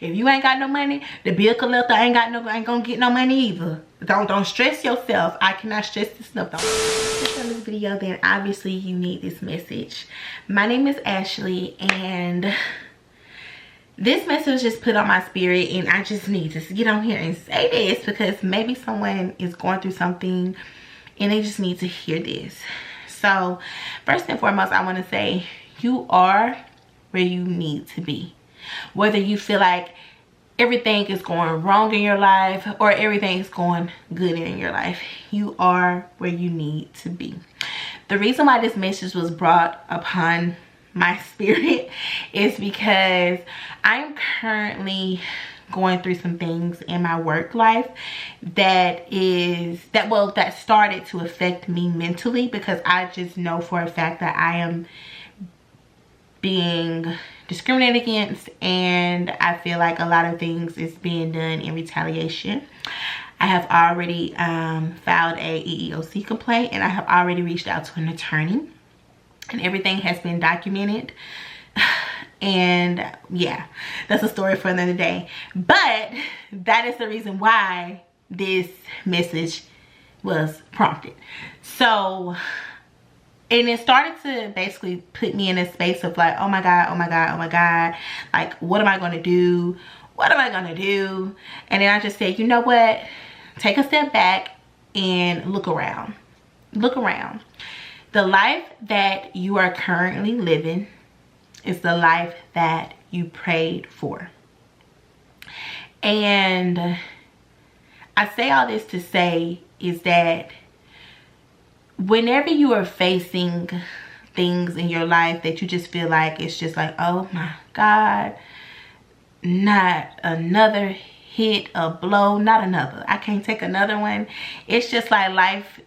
If you ain't got no money, the bill collector ain't gonna get no money either. Don't stress yourself. I cannot stress this enough. If you on this video, then obviously you need this message. My name is Ashley, and this message was just put on my spirit, and I just need to get on here and say this because maybe someone is going through something and they just need to hear this. So first and foremost, I want to say you are where you need to be. Whether you feel like everything is going wrong in your life or everything is going good in your life, you are where you need to be. The reason why this message was brought upon my spirit is because I'm currently going through some things in my work life that started to affect me mentally, because I just know for a fact that I am being discriminated against, and I feel like a lot of things is being done in retaliation. I have already filed a EEOC complaint, and I have already reached out to an attorney, and everything has been documented. And yeah, that's a story for another day. But that is the reason why this message was prompted. So, and it started to basically put me in a space of like, oh my God, oh my God, oh my God. Like, what am I going to do? What am I going to do? And then I just said, you know what? Take a step back and look around. Look around. The life that you are currently living is the life that you prayed for. And I say all this to say is that whenever you are facing things in your life that you just feel like it's just like, oh my God, not another hit, a blow, not another. I can't take another one. It's just like life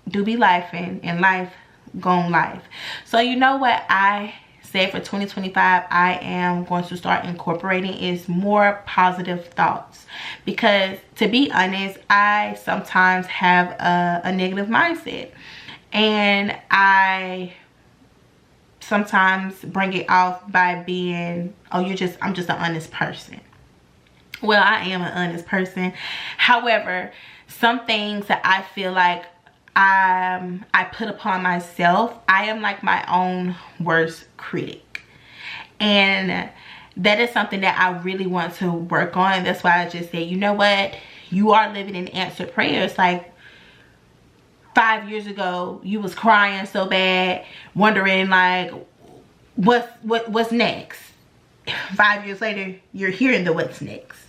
do be lifing, and life gone life. So you know what I said for 2025 I am going to start incorporating is more positive thoughts, because to be honest, I sometimes have a negative mindset, and I sometimes bring it off by being, oh, I'm just an honest person. Well, I am an honest person. However, some things that I feel like I put upon myself, I am like my own worst critic, and that is something that I really want to work on. That's why I just said, you know what, you are living in answered prayers. Like 5 years ago you was crying so bad, wondering like what's next. 5 years later you're hearing the what's next.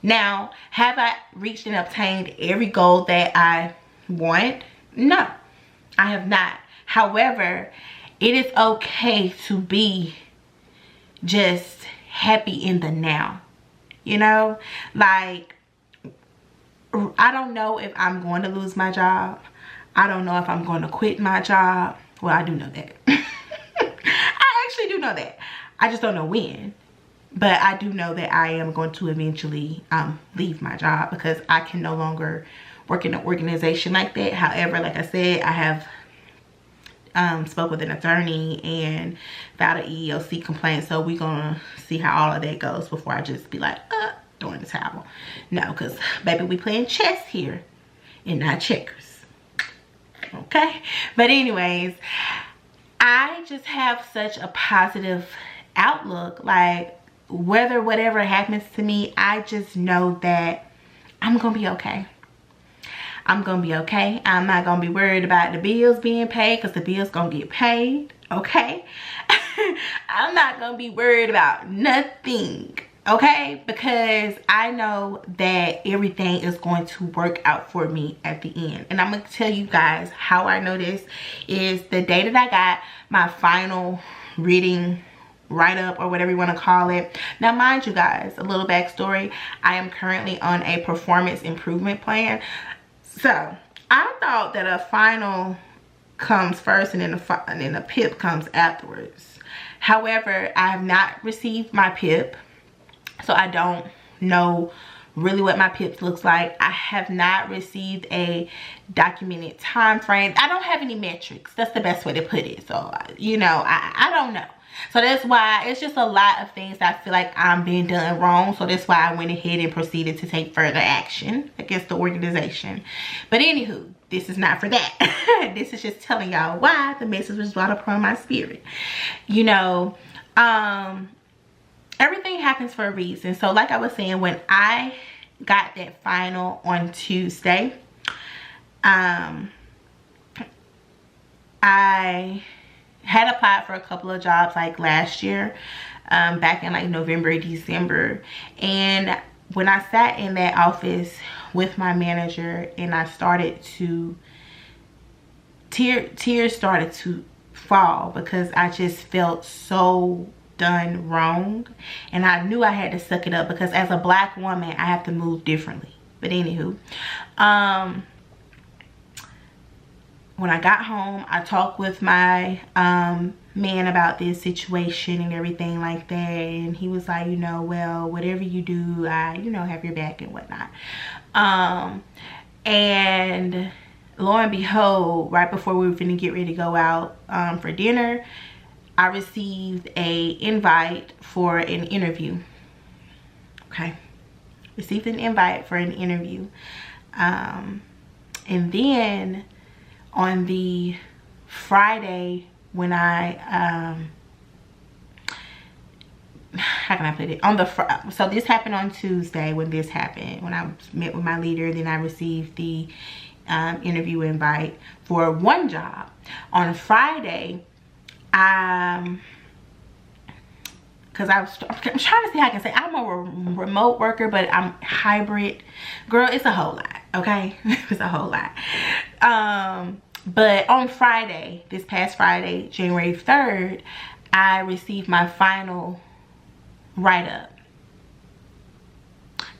Now, have I reached and obtained every goal that I want? No, I have not. However, it is okay to be just happy in the now. You know, like, I don't know if I'm going to lose my job. I don't know if I'm going to quit my job. Well, I do know that. I actually do know that. I just don't know when. But I do know that I am going to eventually leave my job, because I can no longer work in an organization like that. However, like I said, I have spoke with an attorney and filed an EEOC complaint. So we're going to see how all of that goes before I just be like, throwing the towel. No, because baby, we playing chess here and not checkers. Okay? But anyways, I just have such a positive outlook. Like, whatever happens to me, I just know that I'm gonna be okay. I'm gonna be okay. I'm not gonna be worried about the bills being paid, because the bills gonna get paid. Okay? I'm not gonna be worried about nothing. Okay? Because I know that everything is going to work out for me at the end. And I'm gonna tell you guys how I know this is the day that I got my final reading write-up, or whatever you want to call it. Now, mind you guys, a little backstory, I am currently on a performance improvement plan. So I thought that a final comes first and then a PIP comes afterwards. However, I have not received my PIP, so I don't know really what my PIPs looks like. I have not received a documented time frame. I don't have any metrics. That's the best way to put it. So, you know, I don't know. So that's why it's just a lot of things that I feel like I'm being done wrong. So that's why I went ahead and proceeded to take further action against the organization. But anywho, this is not for that. This is just telling y'all why the message was brought upon my spirit. You know, everything happens for a reason. So like I was saying, when I got that final on Tuesday, I had applied for a couple of jobs like last year, back in like November, December. And when I sat in that office with my manager and I started to, tears started to fall because I just felt so done wrong. And I knew I had to suck it up because as a Black woman, I have to move differently. But anywho, when I got home, I talked with my man about this situation and everything like that. And he was like, you know, well, whatever you do, I, you know, have your back and whatnot. And lo and behold, right before we were finna get ready to go out for dinner, I received a invite for an interview. Okay. Received an invite for an interview. And then on the Friday when I how can I put it, on the so this happened on Tuesday when this happened, when I met with my leader. Then I received the interview invite for one job. On Friday, because I'm trying to see how I can say I'm a remote worker, but I'm hybrid. Girl, it's a whole lot, okay? It's a whole lot. But on Friday, this past Friday, January 3rd, I received my final write-up.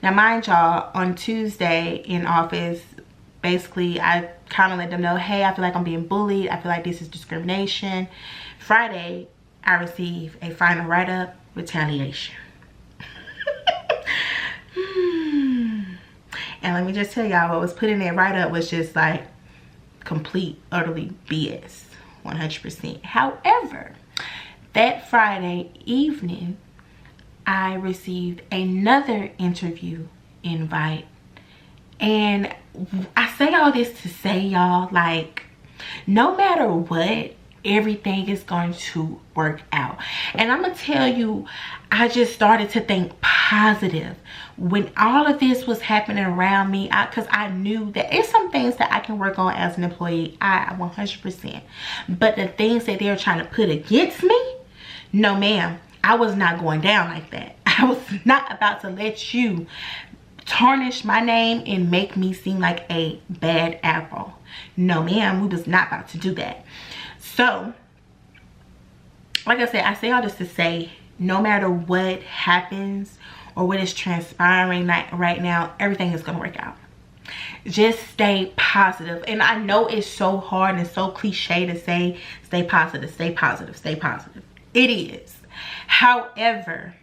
Now, mind y'all, on Tuesday in office, basically, I kind of let them know, hey, I feel like I'm being bullied. I feel like this is discrimination. Friday, I received a final write-up, retaliation. And let me just tell y'all, what was put in that write-up was just like complete, utterly BS, 100%. However, that Friday evening, I received another interview invite. And I say all this to say, y'all, like, no matter what, everything is going to work out. And I'm gonna tell you, I just started to think positive when all of this was happening around me, because I knew that it's some things that I can work on as an employee, 100%. But the things that they're trying to put against me, no ma'am, I was not going down like that. I was not about to let you tarnish my name and make me seem like a bad apple. No ma'am, we was not about to do that. So, like I said, I say all this to say, no matter what happens or what is transpiring right now, everything is going to work out. Just stay positive. And I know it's so hard and so cliche to say, stay positive, stay positive, stay positive. It is. However,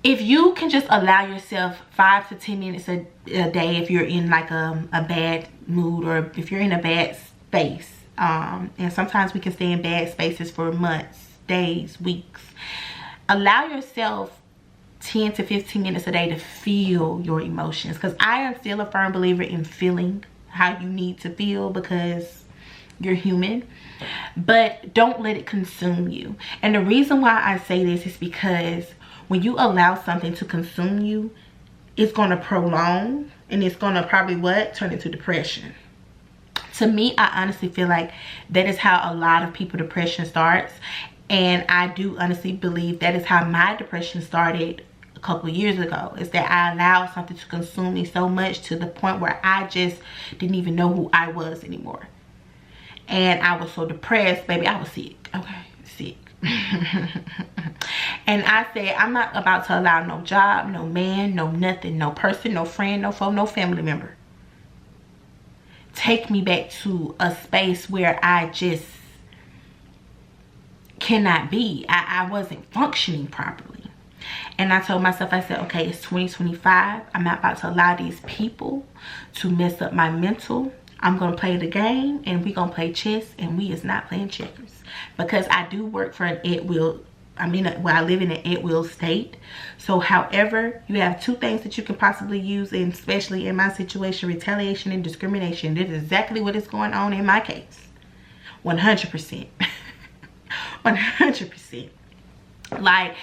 if you can just allow yourself 5 to 10 minutes a day, if you're in like a bad mood or if you're in a bad space, and sometimes we can stay in bad spaces for months, days, weeks. Allow yourself 10 to 15 minutes a day to feel your emotions, because I am still a firm believer in feeling how you need to feel because you're human, but don't let it consume you. And the reason why I say this is because when you allow something to consume you, it's going to prolong and it's going to probably turn into depression. To me, I honestly feel like that is how a lot of people depression starts. And I do honestly believe that is how my depression started a couple years ago. Is that I allowed something to consume me so much to the point where I just didn't even know who I was anymore. And I was so depressed, baby, I was sick. Okay, sick. And I said, I'm not about to allow no job, no man, no nothing, no person, no friend, no foe, no family member take me back to a space where I just cannot be. I wasn't functioning properly. And I told myself, I said, okay, it's 2025. I'm not about to allow these people to mess up my mental. I'm going to play the game, and we going to play chess, and we is not playing checkers. Because I do work for an at-will, I live in an at-will state. So however, you have two things that you can possibly use, and especially in my situation, retaliation and discrimination. This is exactly what is going on in my case. 100%. 100%.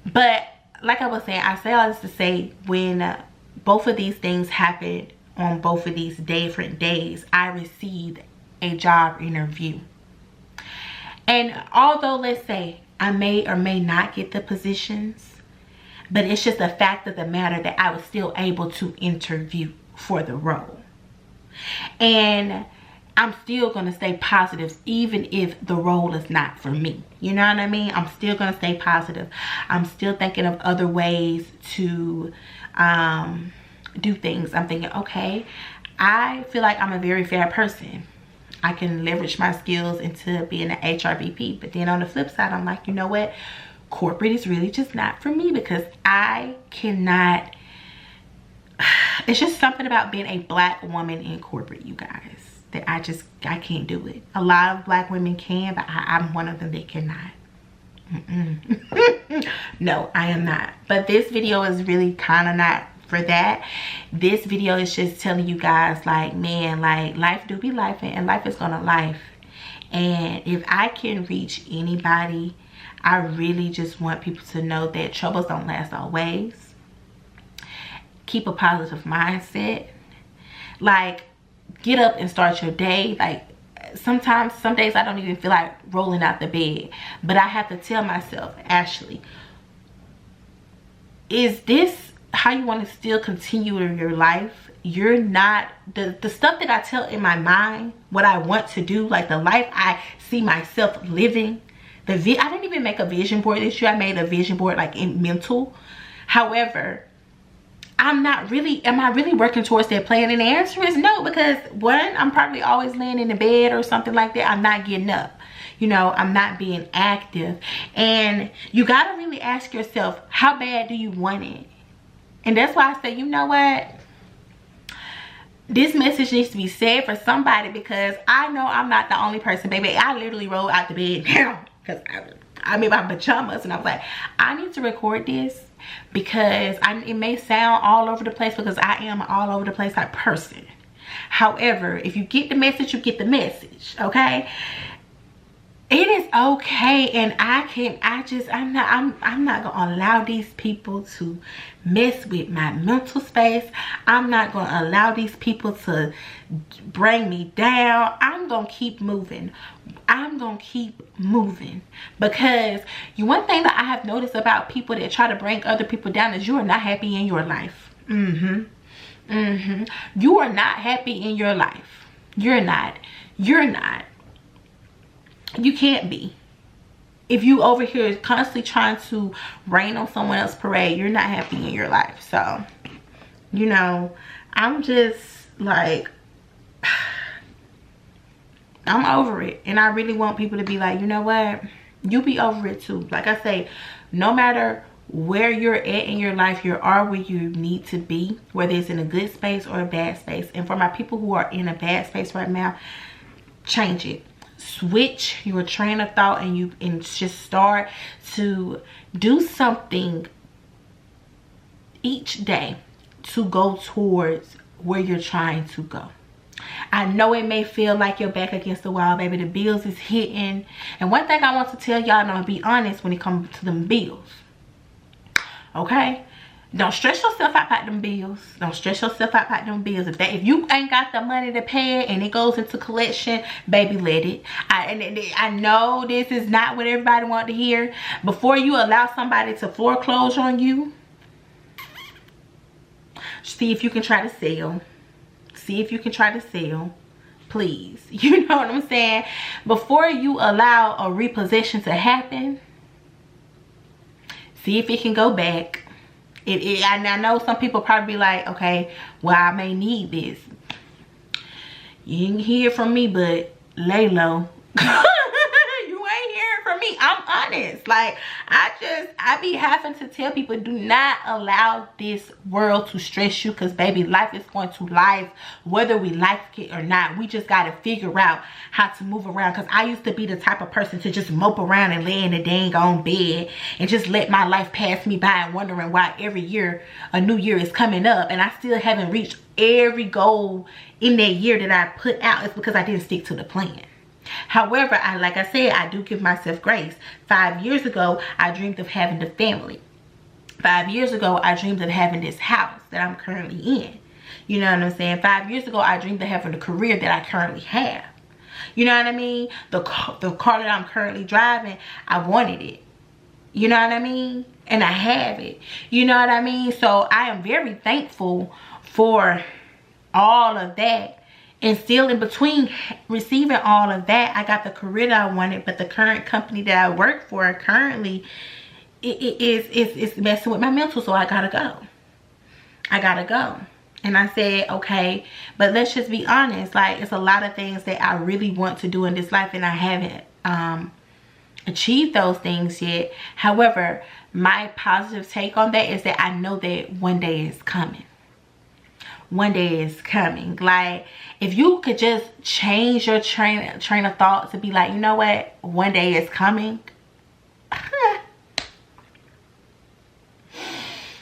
But like I was saying, I say all this to say, when both of these things happened on both of these different days, I received a job interview. And although, let's say, I may or may not get the positions, but it's just a fact of the matter that I was still able to interview for the role. And I'm still going to stay positive even if the role is not for me. You know what I mean? I'm still going to stay positive. I'm still thinking of other ways to do things. I'm thinking, okay, I feel like I'm a very fair person. I can leverage my skills into being an HRBP. But then on the flip side, I'm like, you know what? Corporate is really just not for me, because I cannot. It's just something about being a black woman in corporate, you guys, that I can't do it. A lot of black women can, but I'm one of them that cannot. No, I am not. But this video is really kind of not for that. This video is just telling you guys, like, man, like, life do be life, and life is gonna life. And if I can reach anybody, I really just want people to know that troubles don't last always. Keep a positive mindset. Like, get up and start your day. Like, sometimes, some days I don't even feel like rolling out the bed, but I have to tell myself, Ashley, is this how you want to still continue in your life? You're not, the stuff that I tell in my mind, what I want to do, like the life I see myself living, I didn't even make a vision board this year. I made a vision board like in mental. However, am I really working towards that plan? And the answer is no, because one, I'm probably always laying in the bed or something like that. I'm not getting up. You know, I'm not being active. And you got to really ask yourself, how bad do you want it? And that's why I say, you know what? This message needs to be said for somebody, because I know I'm not the only person, baby. I literally rolled out the bed now because I'm in my pajamas, and I was like, I need to record this, because it may sound all over the place, because I am an all over the place type person. However, if you get the message, you get the message, okay? It is okay, and I'm not gonna allow these people to mess with my mental space. I'm not gonna allow these people to bring me down. I'm gonna keep moving. I'm gonna keep moving, because one thing that I have noticed about people that try to bring other people down is you are not happy in your life. You are not happy in your life. You're not. You can't be. If you over here constantly trying to rain on someone else's parade, you're not happy in your life. So, you know, I'm just like, I'm over it. And I really want people to be like, you know what? You be over it too. Like I say, no matter where you're at in your life, you are where you need to be, whether it's in a good space or a bad space. And for my people who are in a bad space right now, change it. Switch your train of thought, and just start to do something each day to go towards where you're trying to go. I know it may feel like you're back against the wall, baby. The bills is hitting. And one thing I want to tell y'all, and I'm gonna be honest when it comes to them bills, okay? Don't stress yourself out about them bills. Don't stress yourself out about them bills. If you ain't got the money to pay it and it goes into collection, baby, let it. I know this is not what everybody wants to hear. Before you allow somebody to foreclose on you, see if you can try to sell. See if you can try to sell. Please. You know what I'm saying? Before you allow a repossession to happen, see if it can go back. I know some people probably be like, okay, well, I may need this. You ain't hear from me, but lay low. You ain't hearing from me. I'm honest. Like, I be having to tell people, do not allow this world to stress you, because baby, life is going to life whether we like it or not. We just got to figure out how to move around, because I used to be the type of person to just mope around and lay in the dang on bed and just let my life pass me by, and wondering why every year a new year is coming up and I still haven't reached every goal in that year that I put out. It's because I didn't stick to the plan. However, like I said, I do give myself grace. 5 years ago, I dreamed of having a family. 5 years ago, I dreamed of having this house that I'm currently in. You know what I'm saying? 5 years ago, I dreamed of having the career that I currently have. You know what I mean? The car that I'm currently driving, I wanted it. You know what I mean? And I have it. You know what I mean? So I am very thankful for all of that. And still in between receiving all of that, I got the career that I wanted. But the current company that I work for currently, it's messing with my mental. So I gotta go. I gotta go. And I said, okay, but let's just be honest. Like, it's a lot of things that I really want to do in this life, and I haven't achieved those things yet. However, my positive take on that is that I know that one day is coming. One day is coming. Like, if you could just change your train of thought to be like, you know what, one day is coming,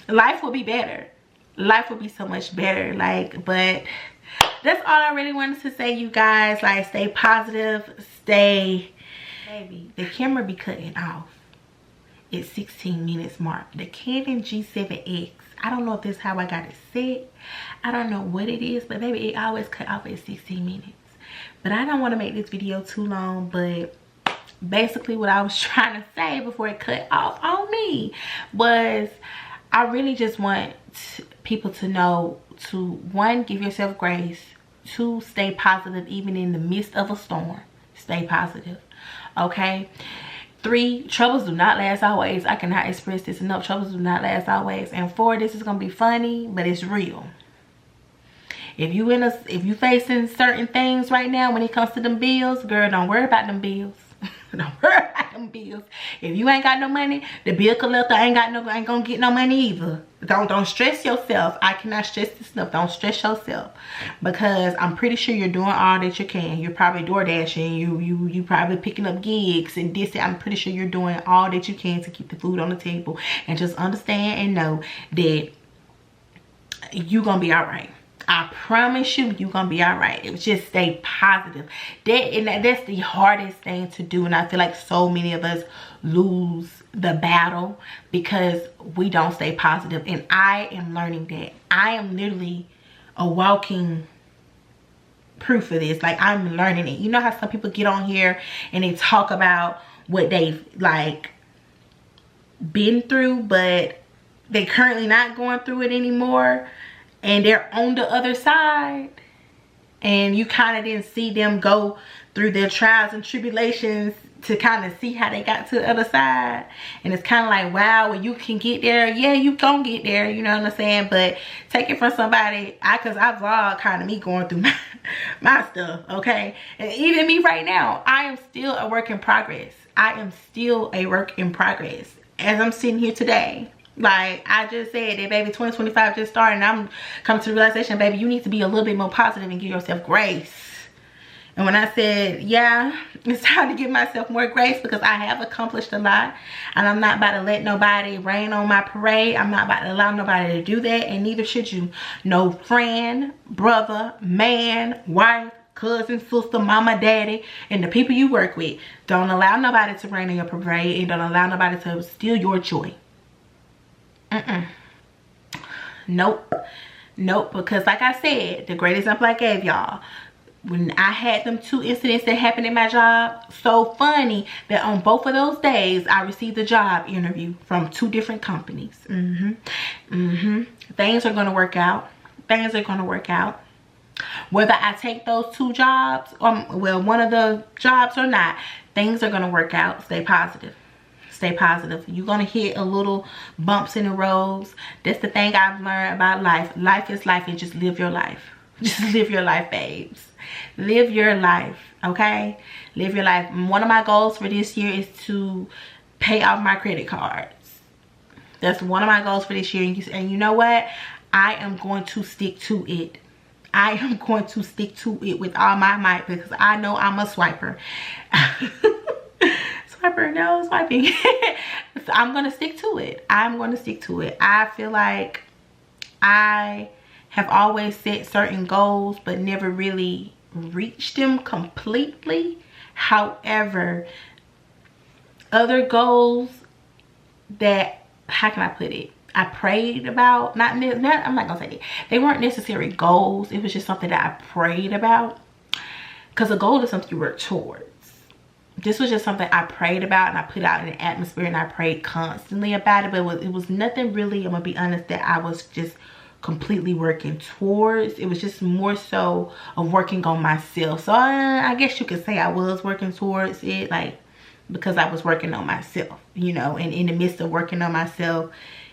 life will be better. Life will be so much better. Like, but that's all I really wanted to say, you guys. Like, stay positive, stay, baby, the camera be cutting off at 16 minutes mark. The Canon G7X, I don't know if this is how I got it set. I don't know what it is, but baby, it always cut off at 16 minutes. But I don't want to make this video too long, but basically what I was trying to say before it cut off on me was, I really just want people to know to, 1, give yourself grace. 2, stay positive even in the midst of a storm. Stay positive, okay? 3, troubles do not last always. I cannot express this enough. Troubles do not last always. And 4, this is gonna be funny, but it's real. If you facing certain things right now when it comes to them bills, girl, don't worry about them bills. Don't worry about them bills. If you ain't got no money, the bill collector ain't gonna get no money either. Don't stress yourself. I cannot stress this enough. Don't stress yourself, because I'm pretty sure you're doing all that you can. You're probably door dashing. You probably picking up gigs and this. I'm pretty sure you're doing all that you can to keep the food on the table. And just understand and know that you're gonna be all right. I promise you, you're gonna be all right. It was just stay positive. That's the hardest thing to do, and I feel like so many of us lose the battle because we don't stay positive. And I am learning that. I am literally a walking proof of this. Like, I'm learning it. You know how some people get on here and they talk about what they've like been through, but they currently not going through it anymore, and they're on the other side, and you kind of didn't see them go through their trials and tribulations to kind of see how they got to the other side. And it's kind of like, wow, when you can get there, yeah, you gonna get there, you know what I'm saying? But take it from somebody, because I vlog kind of me going through my stuff, okay? And even me right now, I am still a work in progress. I am still a work in progress as I'm sitting here today. Like, I just said that, baby, 2025 just started, and I'm coming to the realization, baby, you need to be a little bit more positive and give yourself grace. And when I said, yeah, it's time to give myself more grace, because I have accomplished a lot, and I'm not about to let nobody rain on my parade. I'm not about to allow nobody to do that, and neither should you. No friend, brother, man, wife, cousin, sister, mama, daddy, and the people you work with. Don't allow nobody to rain on your parade, and don't allow nobody to steal your joy. Nope. Because like I said, the great example I gave y'all, when I had them 2 incidents that happened at my job, so funny that on both of those days I received a job interview from 2 different companies. Things are gonna work out. Things are gonna work out. Whether I take those 2 jobs, well, one of the jobs or not, things are gonna work out. Stay positive. Stay positive. You're gonna hit a little bumps in the roads. That's the thing I've learned about life. Life is life, and just live your life. Just live your life, babes. Live your life, okay? Live your life. One of my goals for this year is to pay off my credit cards. That's one of my goals for this year. And you know what? I am going to stick to it. I am going to stick to it with all my might, because I know I'm a swiper. Swiper, no, swiping. So I'm going to stick to it. I'm going to stick to it. I feel like I have always set certain goals but never really reached them completely. However, other goals that, how can I put it, I prayed about, I'm not gonna say that. They weren't necessary goals. It was just something that I prayed about, because a goal is something you work towards. This was just something I prayed about and I put out in the atmosphere, and I prayed constantly about it, but it was nothing really, I'm gonna be honest, that I was just completely working towards. It was just more so of working on myself. So I guess you could say I was working towards it, like, because I was working on myself, you know, and in the midst of working on myself,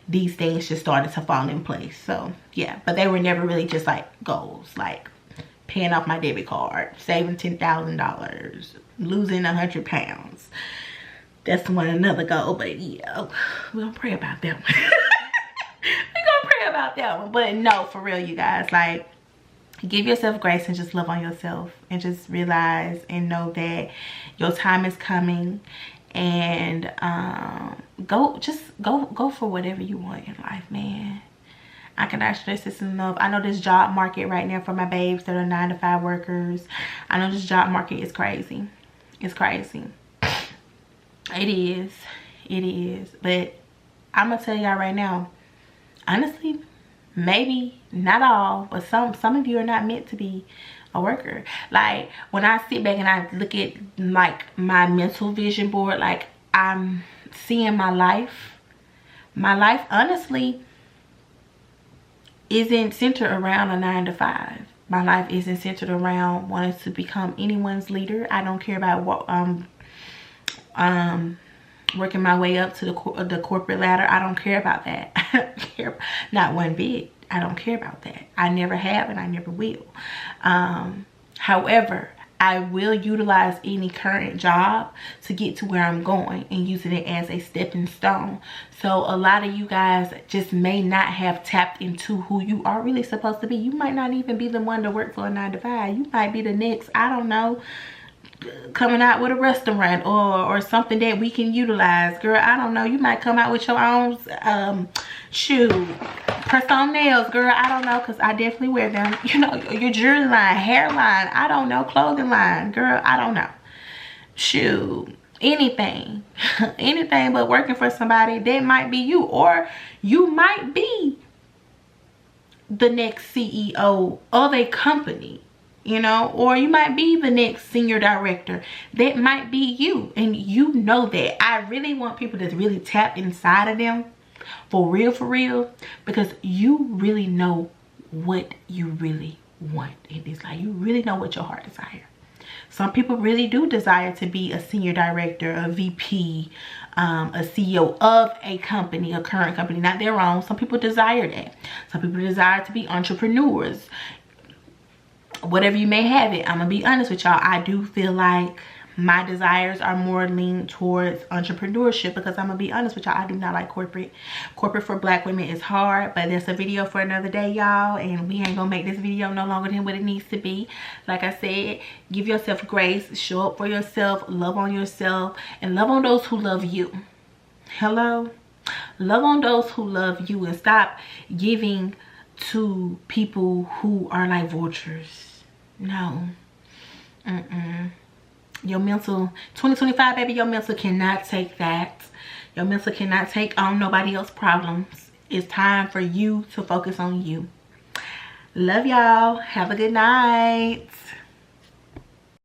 these things just started to fall in place. So yeah, but they were never really just like goals, like paying off my debit card, saving $10,000, losing 100 pounds. That's another goal, but yeah, we're gonna pray about that one. We're gonna pray about that one. But no, for real, you guys, like, give yourself grace and just love on yourself, and just realize and know that your time is coming, and go for whatever you want in life, man. I cannot stress this enough. I know this job market right now for my babes that are 9-to-5 workers, I know this job market is crazy. It's crazy. It is. But I'm gonna tell y'all right now, honestly, maybe not all, but some of you are not meant to be a worker. Like, when I sit back and I look at like my mental vision board, like, I'm seeing my life honestly isn't centered around a 9-to-5. My life isn't centered around wanting to become anyone's leader. I don't care about what working my way up to the corporate ladder. I don't care about that. I don't care, not one bit. I don't care about that. I never have, and I never will. However, I will utilize any current job to get to where I'm going, and using it as a stepping stone. So a lot of you guys just may not have tapped into who you are really supposed to be. You might not even be the one to work for a 9-to-5. You might be the next, I don't know, coming out with a restaurant or something that we can utilize. Girl, I don't know, you might come out with your own shoe, press on nails. Girl, I don't know, because I definitely wear them. You know, your jewelry line, hairline, I don't know, clothing line. Girl, I don't know, shoe, anything. Anything but working for somebody. That might be you, or you might be the next CEO of a company, you know, or you might be the next senior director. That might be you, and you know that. I really want people to really tap inside of them, for real, because you really know what you really want in this life. You really know what your heart desires. Some people really do desire to be a senior director, a VP, a CEO of a company, a current company, not their own. Some people desire that. Some people desire to be entrepreneurs. Whatever you may have it, I'm gonna be honest with y'all, I do feel like my desires are more leaned towards entrepreneurship, because I'm gonna be honest with y'all, I do not like corporate. Corporate for Black women is hard, but that's a video for another day, y'all, and we ain't gonna make this video no longer than what it needs to be. Like I said, give yourself grace, show up for yourself, love on yourself, and love on those who love you. Hello? Love on those who love you, and stop giving to people who are like vultures. No. Your mental, 2025, baby, your mental cannot take that. Your mental cannot take on nobody else's problems. It's time for you to focus on you. Love y'all. Have a good night.